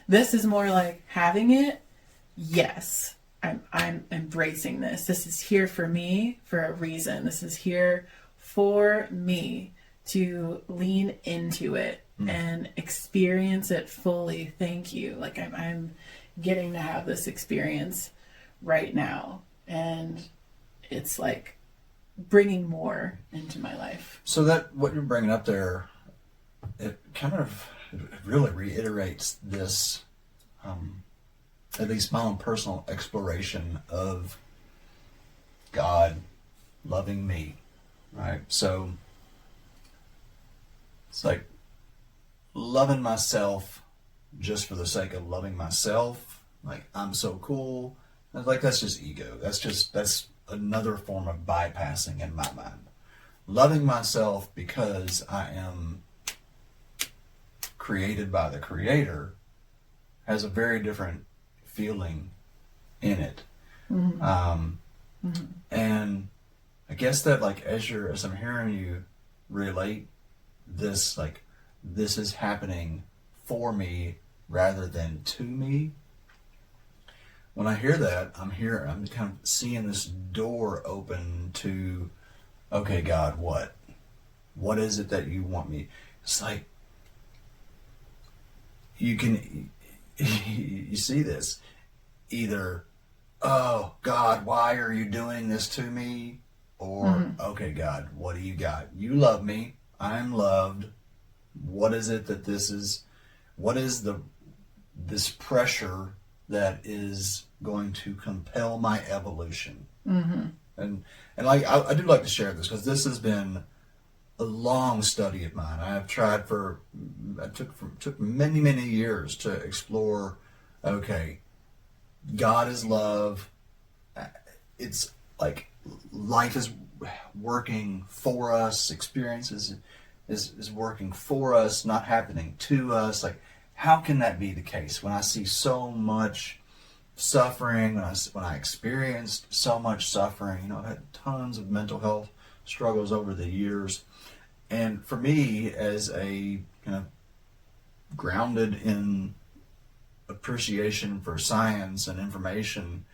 [SPEAKER 2] This is more like having it. Yes, I'm embracing this. This is here for me for a reason. This is here for me to lean into it and experience it fully. Thank you. Like, I'm getting to have this experience right now, and it's like bringing more into my life.
[SPEAKER 1] So that what you're bringing up there, it kind of really reiterates this, at least my own personal exploration of God loving me, right? So it's like loving myself just for the sake of loving myself. Like, I'm so cool. Like, that's just ego. That's another form of bypassing in my mind. Loving myself because I am created by the Creator has a very different feeling in it. And I guess that, like, as I'm hearing you relate this, like, this is happening for me rather than to me. When I hear that, I'm kind of seeing this door open to, okay, God, what is it that you want me? It's like, you see this, either, oh God, why are you doing this to me? Or, okay, God, what do you got? You love me. I'm loved. What is it that this is? What is this pressure that is going to compel my evolution? And like, I do like to share this, because this has been a long study of mine. I have tried took many years to explore, okay, God is love. It's like life is working for us, experiences is working for us, not happening to us. Like, how can that be the case when I see so much suffering, when I experienced so much suffering? I've had tons of mental health struggles over the years. And for me, as a kind of grounded in appreciation for science and information,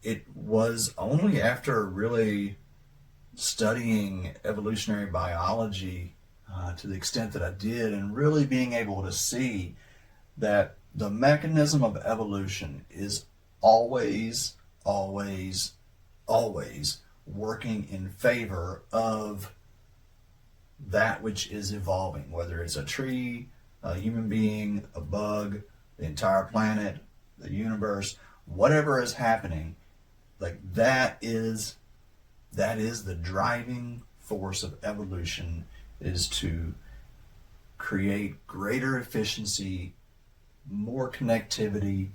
[SPEAKER 1] it was only after really studying evolutionary biology to the extent that I did, and really being able to see that the mechanism of evolution is always working in favor of that which is evolving, whether it's a tree, a human being, a bug, the entire planet, the universe, whatever is happening. Like, that is the driving force of evolution, is to create greater efficiency, more connectivity,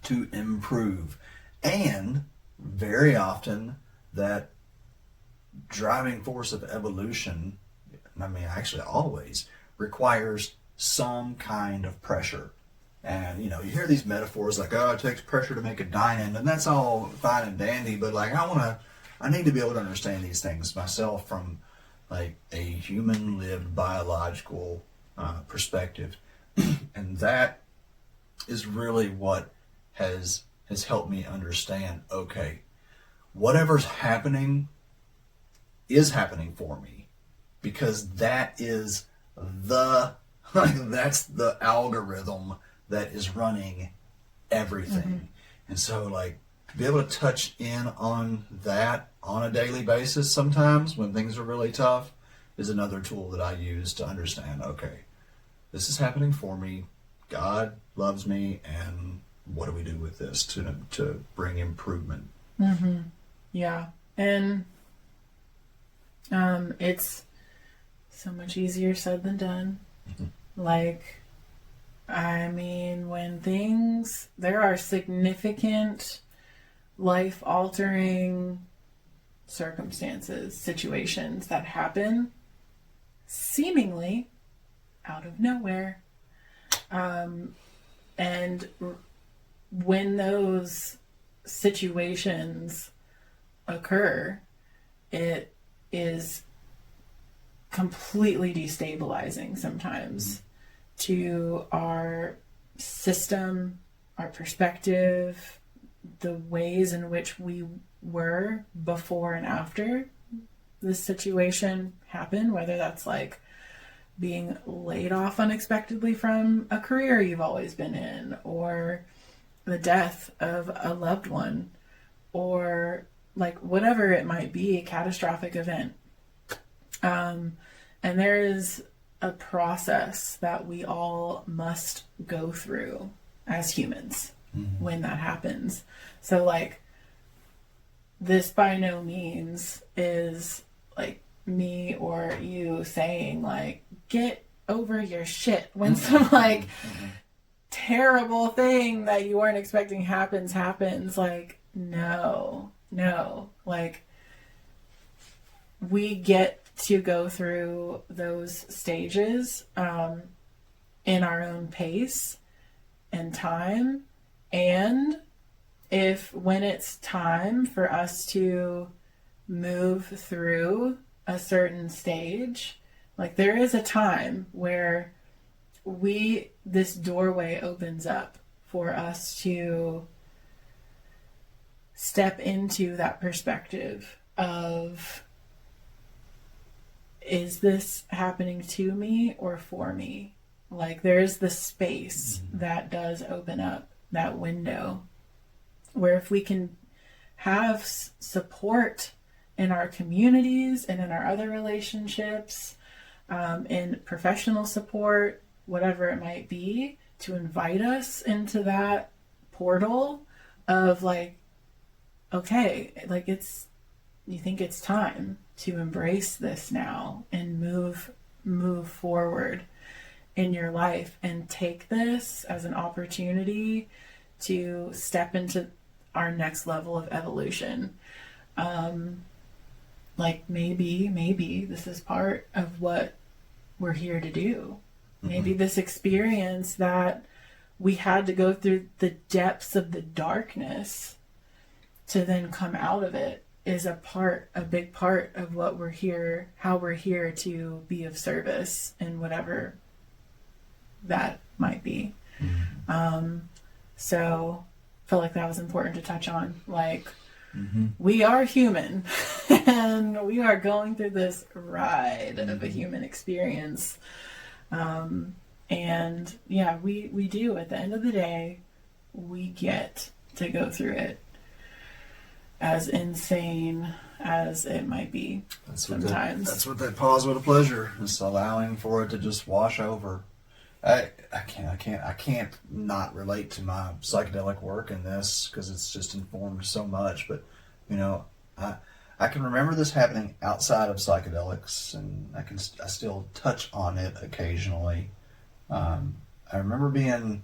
[SPEAKER 1] to improve. And very often that driving force of evolution, I mean, actually always, requires some kind of pressure. And, you hear these metaphors like, oh, it takes pressure to make a diamond, and that's all fine and dandy, but like, I need to be able to understand these things myself from like a human lived biological perspective. And that is really what has helped me understand, okay, whatever's happening is happening for me, because that is that's the algorithm that is running everything. And so, like, to be able to touch in on that on a daily basis sometimes when things are really tough is another tool that I use to understand, okay, this is happening for me. God loves me, and what do we do with this to bring improvement?
[SPEAKER 2] Mm-hmm. Yeah. And it's so much easier said than done.
[SPEAKER 1] Mm-hmm.
[SPEAKER 2] Like, I mean, there are significant life-altering circumstances, situations that happen seemingly out of nowhere. And when those situations occur, it is completely destabilizing sometimes to our system, our perspective, the ways in which we were before and after this situation happened, whether that's like being laid off unexpectedly from a career you've always been in, or the death of a loved one, or like whatever it might be, a catastrophic event. And there is a process that we all must go through as humans when that happens. So like, this by no means is like me or you saying like, get over your shit when some like terrible thing that you weren't expecting happens. Like, no, like, we get to go through those stages in our own pace and time. And when it's time for us to move through a certain stage, like, there is a time where this doorway opens up for us to step into that perspective of, is this happening to me or for me? Like, there's the space that does open up, that window, where if we can have support in our communities and in our other relationships, in professional support, whatever it might be, to invite us into that portal of like, okay, like, you think it's time to embrace this now and move forward in your life and take this as an opportunity to step into our next level of evolution. Like, maybe this is part of what we're here to do. Maybe this experience that we had to go through the depths of the darkness to then come out of it is a big part of what we're here, how we're here to be of service in whatever that might be. So I feel like that was important to touch on. Like, we are human and we are going through this ride of a human experience. And yeah, we do, at the end of the day, we get to go through it, as insane as it might be. Sometimes
[SPEAKER 1] that's what that pause with a pleasure is, allowing for it to just wash over. I can't not relate to my psychedelic work in this, because it's just informed so much. But I can remember this happening outside of psychedelics, and I still touch on it occasionally. I remember being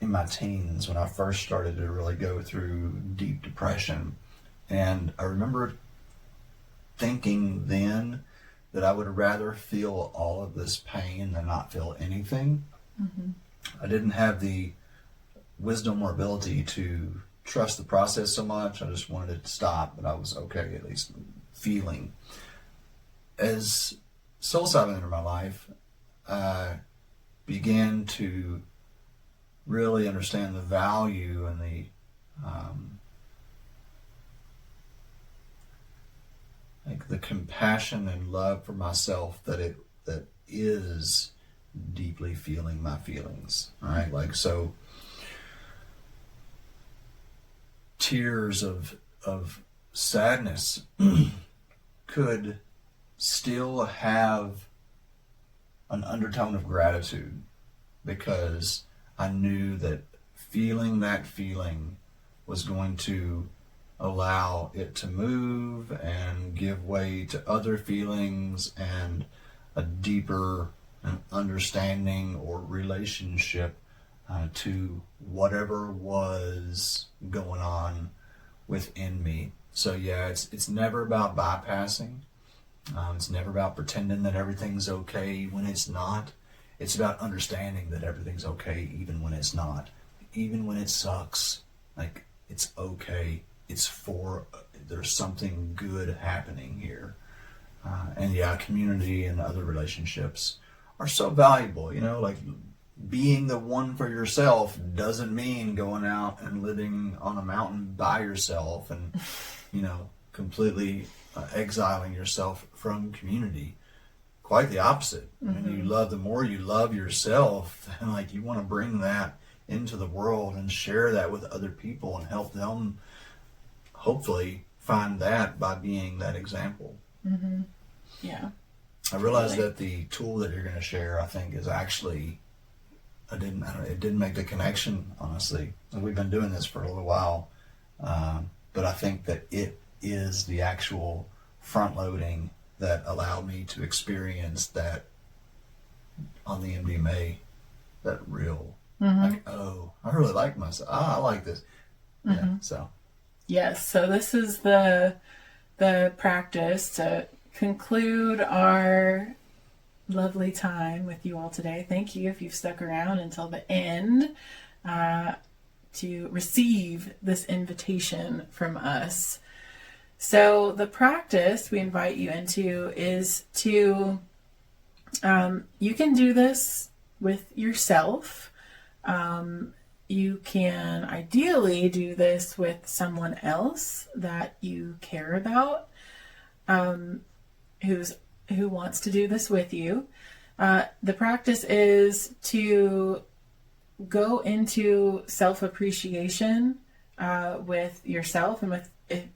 [SPEAKER 1] in my teens when I first started to really go through deep depression, and I remember thinking then that I would rather feel all of this pain than not feel anything. I didn't have the wisdom or ability to trust the process so much. I just wanted it to stop, but I was okay, at least feeling. As psilocybin entered my life, I began to really understand the value and the compassion and love for myself that is deeply feeling my feelings. Right, like, so tears of sadness could still have an undertone of gratitude, because I knew that feeling that feeling was going to allow it to move and give way to other feelings and a deeper understanding or relationship to whatever was going on within me. So yeah, it's never about bypassing. It's never about pretending that everything's okay when it's not. It's about understanding that everything's okay even when it's not. Even when it sucks, like, it's okay. There's something good happening here. And yeah, community and other relationships are so valuable. Like, being the one for yourself doesn't mean going out and living on a mountain by yourself and, completely exiling yourself from community. Quite the opposite. The more you love yourself, then, like, you want to bring that into the world and share that with other people and help them hopefully find that by being that example.
[SPEAKER 2] Yeah.
[SPEAKER 1] I realized that the tool that you're going to share, I think, is actually, it didn't make the connection, honestly. We've been doing this for a little while, but I think that it is the actual front loading that allowed me to experience that on the MDMA, that real, like, oh, I really like myself. I like this. Yeah, so.
[SPEAKER 2] Yes, so this is the practice to conclude our lovely time with you all today. Thank you if you've stuck around until the end to receive this invitation from us. So the practice we invite you into is to, you can do this with yourself. You can ideally do this with someone else that you care about, who wants to do this with you. The practice is to go into self-appreciation with yourself, and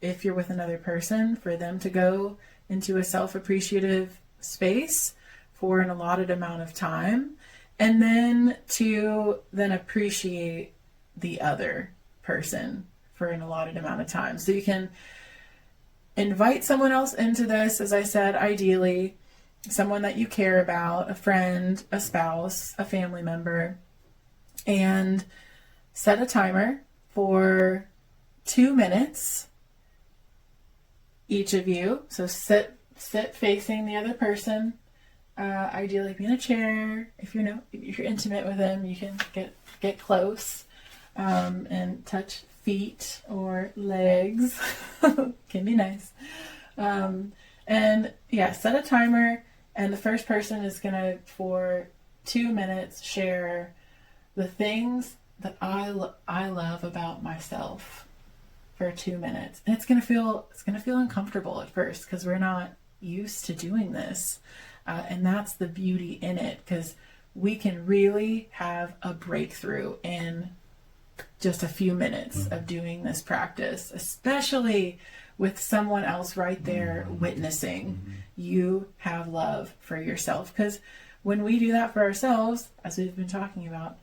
[SPEAKER 2] if you're with another person, for them to go into a self-appreciative space for an allotted amount of time, and then to appreciate the other person for an allotted amount of time. So you can invite someone else into this, as I said, ideally someone that you care about, a friend, a spouse, a family member, and set a timer for 2 minutes, each of you. So sit facing the other person. Ideally be in a chair. If you're intimate with them, you can get close and touch feet or legs. Can be nice. And yeah, set a timer, and the first person is gonna, for 2 minutes, share the things that I love about myself for 2 minutes. And it's gonna feel uncomfortable at first because we're not used to doing this. And that's the beauty in it, because we can really have a breakthrough in just a few minutes of doing this practice, especially with someone else right there witnessing you have love for yourself. Because when we do that for ourselves, as we've been talking about,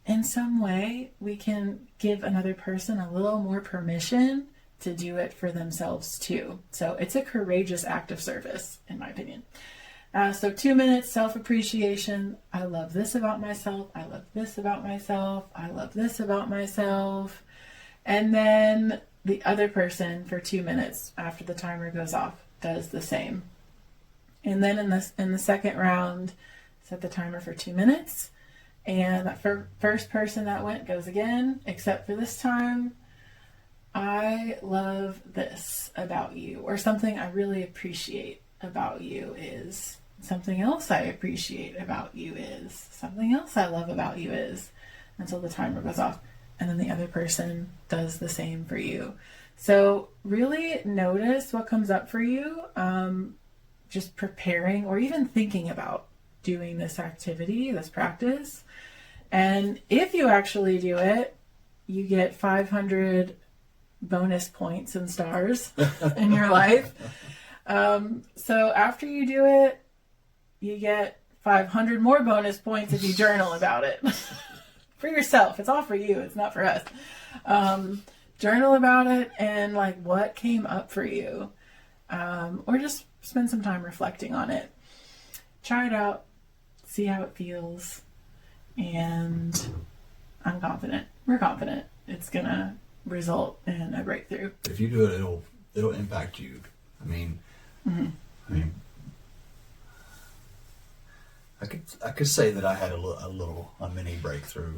[SPEAKER 2] in some way we can give another person a little more permission to do it for themselves too. So it's a courageous act of service, in my opinion. So 2 minutes, self-appreciation. I love this about myself. I love this about myself. I love this about myself. And then the other person, for 2 minutes after the timer goes off, does the same. And then in the second round, set the timer for 2 minutes. And that first person that went goes again, except for this time, I love this about you, or something I really appreciate about you is, something else I appreciate about you is, something else I love about you is, until the timer goes off. And then the other person does the same for you. So really notice what comes up for you, just preparing or even thinking about doing this activity, this practice. And if you actually do it, you get 500 bonus points and stars in your life. So after you do it, you get 500 more bonus points if you journal about it. For yourself. It's all for you. It's not for us. Journal about it and like what came up for you. Or just spend some time reflecting on it. Try it out. See how it feels. And I'm confident. We're confident it's going to result in a breakthrough.
[SPEAKER 1] If you do it, it'll impact you. I mean, I could say that I had a mini breakthrough.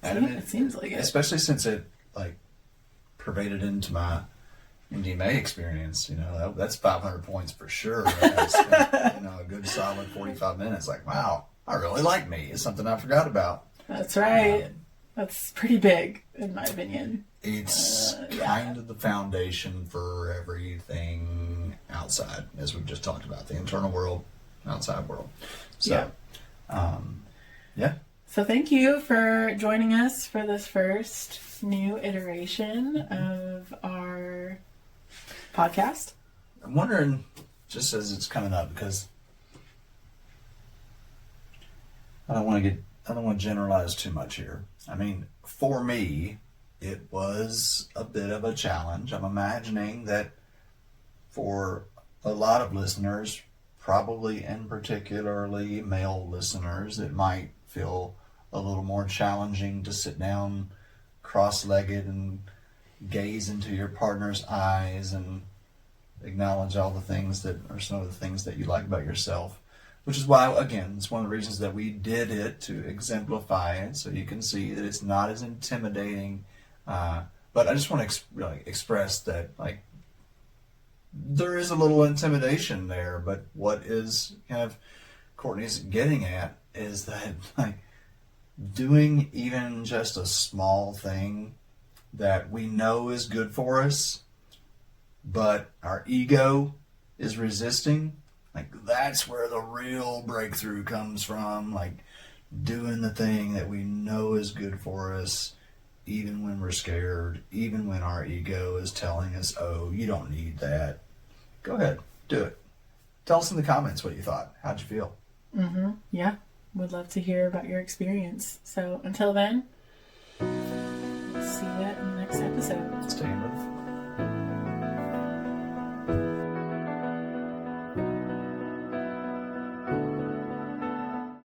[SPEAKER 2] It seems like it.
[SPEAKER 1] Especially since it like pervaded into my MDMA experience. You know, that's 500 points for sure. I spent, a good solid 45 minutes. Like, wow, I really like me. It's something I forgot about.
[SPEAKER 2] That's right. That's pretty big, in my opinion.
[SPEAKER 1] It's kind of the foundation for everything outside, as we've just talked about, the internal world, outside world. So, yeah.
[SPEAKER 2] So thank you for joining us for this first new iteration of our podcast.
[SPEAKER 1] I'm wondering, just as it's coming up, because I don't want to generalize too much here. I mean, for me, it was a bit of a challenge. I'm imagining that for a lot of listeners, probably and particularly male listeners, it might feel a little more challenging to sit down cross-legged and gaze into your partner's eyes and acknowledge all the things that are some of the things that you like about yourself. Which is why, again, it's one of the reasons that we did it, to exemplify it, so you can see that it's not as intimidating. But I just want to express that, like, there is a little intimidation there, but what is kind of Courtney's getting at is that, like, doing even just a small thing that we know is good for us, but our ego is resisting, like, that's where the real breakthrough comes from. Like, doing the thing that we know is good for us, even when we're scared, even when our ego is telling us, oh, you don't need that. Go ahead, do it. Tell us in the comments what you thought. How'd you feel?
[SPEAKER 2] Yeah, would love to hear about your experience. So until then, see you